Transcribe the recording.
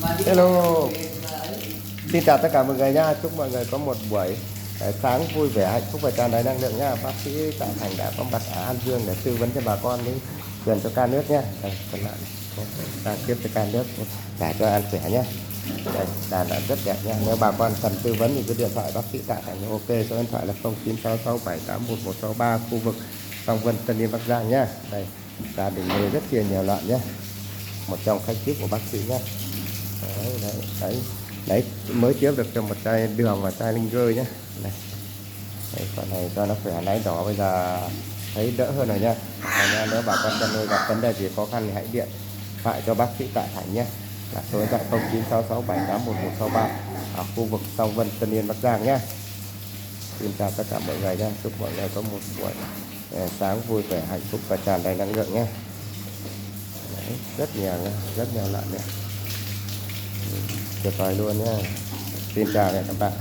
Hello, xin chào tất cả mọi người nha. Chúc mọi người có một buổi sáng vui vẻ, hạnh phúc và tràn đầy năng lượng nha. Bác sĩ Tạ Thành đã có mặt ở An Dương để tư vấn cho bà con đến truyền cho can nước nha. Đây, còn lại đang tiếp cho can nước để cho ăn khỏe nhé. Đây, đàn đã rất đẹp nha. Nếu bà con cần tư vấn thì cứ điện thoại bác sĩ Tạ Thành ok. Số điện thoại là 0966781163, khu vực Song Vân, Tân Yên, Bắc Giang nhá. Đây, gia đình nuôi rất nhiều lợn nhé. Một trong khách tiếp của bác sĩ nhé. Đấy, mới tiếp được cho một chai đường và chai linh rơi nhé. Này, đây, con này cho nó khỏe, náy đỏ bây giờ thấy đỡ hơn rồi nha. Nếu bà con chăn nuôi gặp vấn đề gì khó khăn thì hãy điện thoại cho bác sĩ Tạ Thành nhé, là số điện thoại 0966781163 ở khu vực Song Vân, Tân Yên, Bắc Giang nhé. Xin chào tất cả mọi người nha. Chúc mọi người có một buổi sáng vui vẻ, hạnh phúc và tràn đầy năng lượng nhé. Đấy, rất nhiều lợn nhé, tuyệt vời luôn nhé. Xin chào các bạn.